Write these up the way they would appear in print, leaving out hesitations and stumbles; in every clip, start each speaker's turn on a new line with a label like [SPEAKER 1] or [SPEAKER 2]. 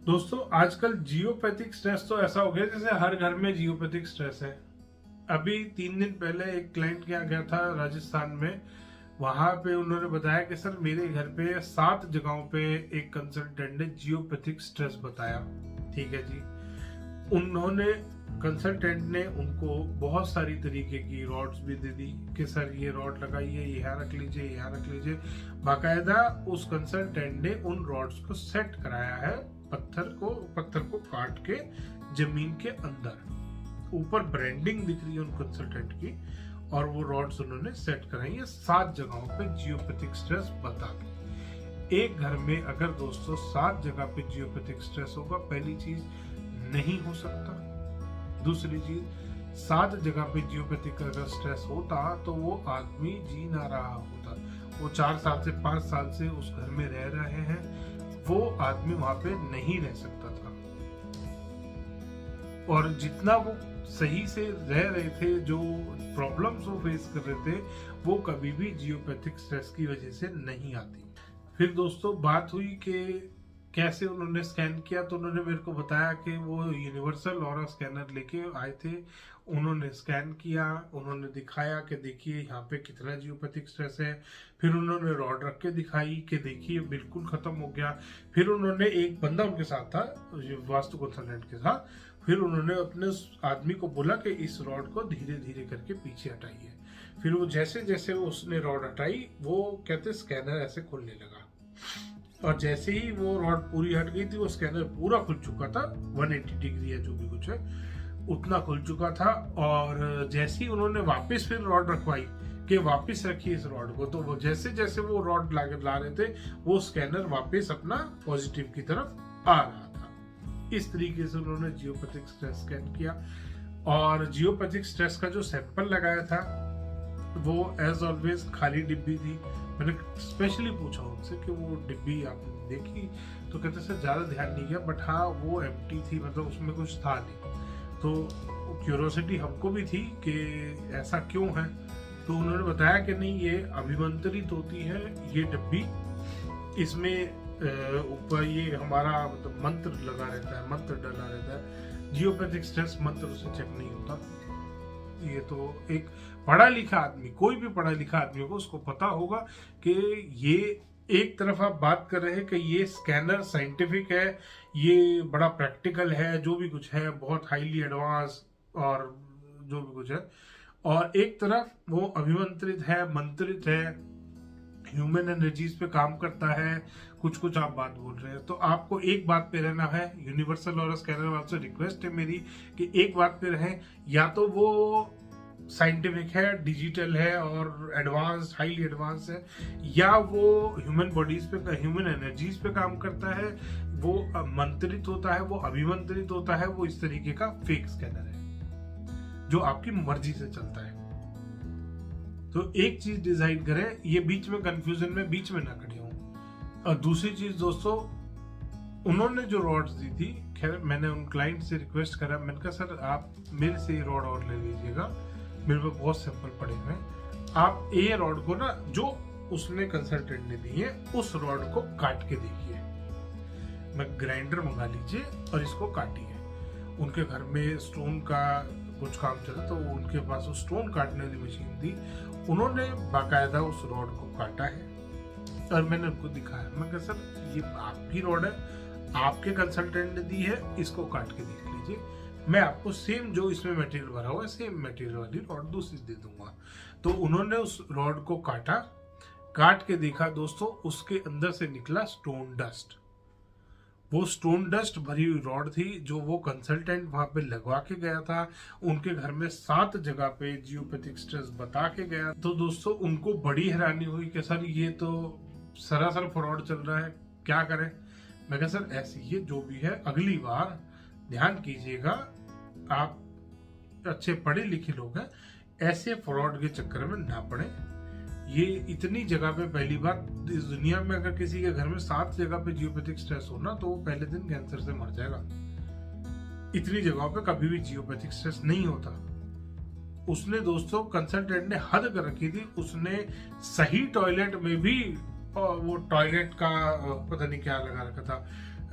[SPEAKER 1] दोस्तों आजकल geopathic stress तो ऐसा हो गया जैसे हर घर में जियोपैथिक स्ट्रेस है। अभी 3 दिन पहले एक क्लाइंट के यहाँ गया था राजस्थान में। वहां पे उन्होंने बताया कि सर मेरे घर पे 7 जगहों पे एक कंसल्टेंट ने जियोपैथिक स्ट्रेस बताया। ठीक है जी। उन्होंने कंसल्टेंट ने उनको बहुत सारी तरीके की रॉड्स भी दे दी कि सर ये रॉड लगाइए, यहाँ रख लीजिए, यहाँ रख लीजिए। बाकायदा उस कंसल्टेंट ने उन रॉड्स को सेट कराया है पत्थर को काट के जमीन के अंदर। ऊपर ब्रांडिंग दिख रही है उन कंसल्टेंट की और वो रॉड्स उन्होंने सेट कराई है 7 जगहों पे जियोपैथिक स्ट्रेस बता के। एक घर में अगर दोस्तों 7 जगह पे जियोपैथिक स्ट्रेस होगा, पहली चीज नहीं हो सकता। दूसरी चीज 7 जगह पे जियोपैथिक अगर स्ट्रेस होता तो वो आदमी जी ना रहा होता। वो 4 साल से 5 साल से उस घर में रह रहे हैं, वो आदमी वहां पे नहीं रह सकता था। और जितना वो सही से रह रहे थे, जो प्रॉब्लम्स वो फेस कर रहे थे, वो कभी भी जियोपैथिक स्ट्रेस की वजह से नहीं आती। फिर दोस्तों बात हुई कि कैसे उन्होंने स्कैन किया, तो उन्होंने मेरे को बताया कि वो यूनिवर्सल ऑरा स्कैनर लेके आए थे। उन्होंने स्कैन किया, उन्होंने दिखाया कि देखिए यहाँ पे कितना जियोपैथिक स्ट्रेस है। फिर उन्होंने रॉड रख के दिखाई कि देखिए बिल्कुल खत्म हो गया। फिर उन्होंने, एक बंदा उनके साथ था वास्तु कंसल्टेंट के साथ, फिर उन्होंने अपने उस आदमी को बोला कि इस रॉड को धीरे धीरे करके पीछे हटाइए। फिर वो जैसे जैसे उसने रॉड हटाई, वो कहते स्कैनर ऐसे खुलने लगा। और जैसे ही वो रॉड पूरी हट गई थी, वो स्कैनर पूरा खुल चुका था। 180 डिग्री है जो भी कुछ है उतना खुल चुका था। और जैसे ही उन्होंने वापस फिर रॉड रखवाई कि वापस रखिए इस रॉड को, तो वो जैसे जैसे वो रॉड ला रहे थे, वो स्कैनर वापस अपना पॉजिटिव की तरफ आ रहा था। इस तरीके से उन्होंने जियोपैथिक स्ट्रेस स्कैन किया। और जियोपैथिक स्ट्रेस का जो सैंपल लगाया था वो एज ऑलवेज खाली डिब्बी थी। मैंने स्पेशली पूछा उनसे कि वो डिब्बी आपने देखी, तो कहते सर ज्यादा ध्यान नहीं गया, बट हाँ वो एम्प्टी थी, मतलब उसमें कुछ था नहीं। तो क्यूरोसिटी हमको भी थी कि ऐसा क्यों है। तो उन्होंने बताया कि नहीं, ये अभिमंत्रित होती है ये डिब्बी, इसमें ऊपर ये हमारा मतलब मंत्र लगा रहता है, मंत्र डला रहता है। जियोपैथिक स्ट्रेस मंत्र से चेक नहीं होता। ये तो एक पढ़ा लिखा आदमी, कोई भी पढ़ा लिखा आदमी होगा, उसको पता होगा कि ये एक तरफ आप बात कर रहे हैं कि ये स्कैनर साइंटिफिक है, ये बड़ा प्रैक्टिकल है, जो भी कुछ है बहुत हाईली एडवांस और जो भी कुछ है। और एक तरफ वो अभिमंत्रित है, मंत्रित है, ह्यूमन एनर्जीज पे काम करता है। कुछ कुछ आप बात बोल रहे हैं, तो आपको एक बात पे रहना है। यूनिवर्सल और स्कैनर वालों से रिक्वेस्ट है मेरी कि एक बात पे रहें, या तो वो साइंटिफिक है, डिजिटल है और एडवांस, हाईली एडवांस है, या वो ह्यूमन बॉडीज पे, ह्यूमन एनर्जीज पे काम करता है, वो मंत्रित होता है, वो अभिमंत्रित होता है, वो इस तरीके का फेक स्कैनर है जो आपकी मर्जी से चलता है। तो एक चीज डिसाइड करें, ये बीच में कंफ्यूजन में बीच में ना खड़े हों। और दूसरी चीज दोस्तों, उन्होंने जो रॉड्स दी थी, खैर मैंने उन क्लाइंट से रिक्वेस्ट करा, मैंने कहा सर आप मेरे से ये रॉड और ले लीजिएगा, मेरे पे बहुत सिंपल पड़े हुए, आप ये रॉड को ना जो उसने कंसल्टेंट ने दी है उस रॉड को काट के देखिए, मैं ग्राइंडर मंगा लीजिए और इसको काटिए। उनके घर में स्टोन का कुछ काम चला, तो उनके पास वो स्टोन काटने वाली मशीन थी। उन्होंने बाकायदा उस रॉड को काटा है और मैंने उनको दिखाया। मैं कहा सर ये आपकी रॉड है, आपके कंसल्टेंट ने दी है, इसको काट के देख लीजिए, मैं आपको सेम जो इसमें मटेरियल भरा हुआ है सेम मटेरियल वाली रॉड दूसरी दे दूंगा। तो उन्होंने उस रॉड को काटा, काट के देखा दोस्तों, उसके अंदर से निकला स्टोन डस्ट। वो स्टोन डस्ट भरी हुई रॉड थी जो वो कंसल्टेंट वहां पे लगवा के गया था। उनके घर में 7 जगह पे जियोपैथिक स्ट्रेस बता के गया। तो दोस्तों उनको बड़ी हैरानी हुई कि सर ये तो सरासर फ्रॉड चल रहा है, क्या करें। मैं कहा सर ऐसी ये जो भी है, अगली बार ध्यान कीजिएगा, आप अच्छे पढ़े लिखे लोग हैं, ऐसे फ्रॉड के चक्कर में ना पड़े। ये इतनी जगह पे, पहली बार इस दुनिया में अगर किसी के घर में 7 जगह पे जियोपैथिक स्ट्रेस हो ना, तो वो पहले दिन कैंसर से मर जाएगा। इतनी जगहों पे कभी भी जियोपैथिक स्ट्रेस नहीं होता। उसने दोस्तों, कंसल्टेंट ने हद कर रखी थी, उसने सही टॉयलेट में भी वो टॉयलेट का पता नहीं क्या लगा रखा था,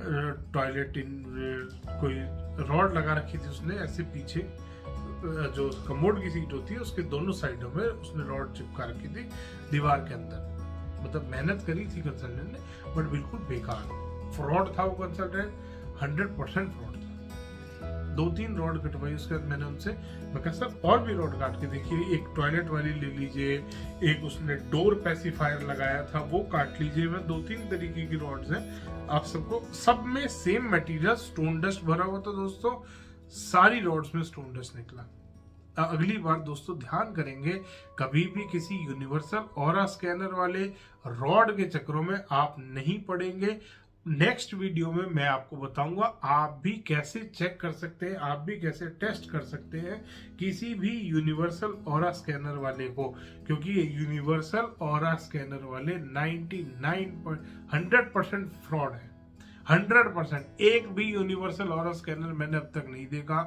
[SPEAKER 1] टॉयलेट इन कोई रॉड लगा रखी थी उसने ऐसे पीछे, जो कमोड की सीट होती है उसके दोनों साइडों में उसने रॉड चिपका रखी थी दीवार के अंदर। मतलब मेहनत करी थी कंसल्टेंट ने, बट बिल्कुल बेकार फ्रॉड था वो कंसल्टेंट, 100% फ्रॉड था। 2-3 रॉड कटवाई उसके बाद मैंने उनसे, मैं कहा सर और भी रॉड काट के देखिए, एक टॉयलेट वाली ले लीजिए, एक उसने डोर पैसिफायर लगाया था वो काट लीजिए। मैं 2-3 तरीके की रॉड्स हैं आप सबको, सब में सेम मटेरियल स्टोन डस्ट भरा हुआ था दोस्तों, सारी रॉड्स में स्टोन डस्ट निकला। अगली बार दोस्तों ध्यान करेंगे, कभी भी किसी यूनिवर्सल ऑरा स्कैनर वाले रॉड के चक्रों में आप नहीं पड़ेंगे। नेक्स्ट वीडियो में मैं आपको बताऊंगा आप भी कैसे चेक कर सकते हैं, आप भी कैसे टेस्ट कर सकते हैं किसी भी यूनिवर्सल ऑरा स्कैनर वाले को, क्योंकि ये यूनिवर्सल ऑरा स्कैनर वाले 100% फ्रॉड है। 100% एक भी यूनिवर्सल ऑरा स्कैनर मैंने अब तक नहीं देखा।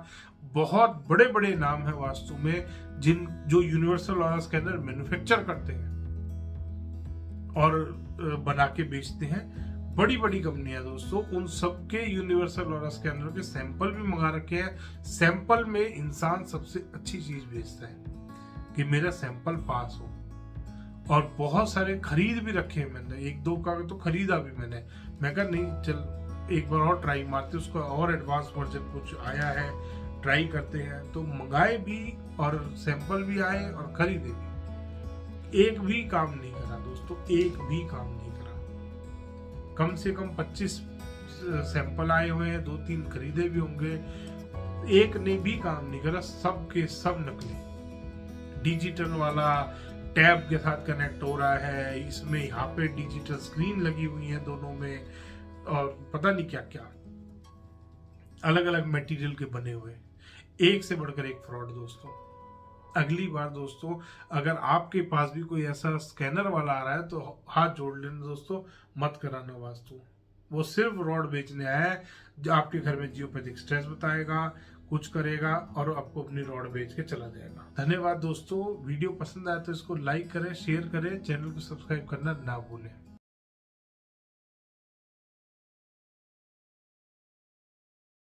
[SPEAKER 1] बहुत बड़े बड़े नाम है वास्तु में जो यूनिवर्सल ऑरा स्कैनर मैन्युफैक्चर करते हैं और बना के बेचते हैं, बड़ी बड़ी कंपनियां दोस्तों, उन सबके यूनिवर्सल ऑरा स्कैनर के सैंपल भी मंगा रखे हैं। सैंपल में इंसान सबसे अच्छी चीज भेजता है कि मेरा सैंपल पास हो, और बहुत सारे खरीद भी रखे हैं मैंने, 1-2 का तो खरीदा भी मैंने। मैं कहा नहीं चल एक बार और ट्राई मारते, उसका और एडवांस वर्जन कुछ आया है, ट्राई करते हैं। तो मंगाए भी और सैंपल भी आए और खरीदे भी, एक भी काम नहीं करा दोस्तों, एक भी काम नहीं करा। कम से कम 25 सैंपल आए हुए हैं, 2-3 खरीदे भी होंगे, एक ने भी काम नहीं करा, सब के सब नकली। डिजिटल वाला टैब के साथ कनेक्ट हो रहा है, इसमें यहाँ पे डिजिटल स्क्रीन लगी हुई है दोनों में, और पता नहीं क्या क्या अलग अलग मटेरियल के बने हुए, एक से बढ़कर एक फ्रॉड दोस्तों। अगली बार दोस्तों अगर आपके पास भी कोई ऐसा स्कैनर वाला आ रहा है तो हाथ जोड़ लेना दोस्तों, मत कराना वास्तु। वो सिर्फ रॉड बेचने आया है, जो आपके घर में जियोपैथिक स्ट्रेस बताएगा, कुछ करेगा और आपको अपनी रॉड बेच के चला जाएगा। धन्यवाद दोस्तों, वीडियो पसंद आया तो इसको लाइक करें, शेयर करें, चैनल को सब्सक्राइब करना ना भूलें।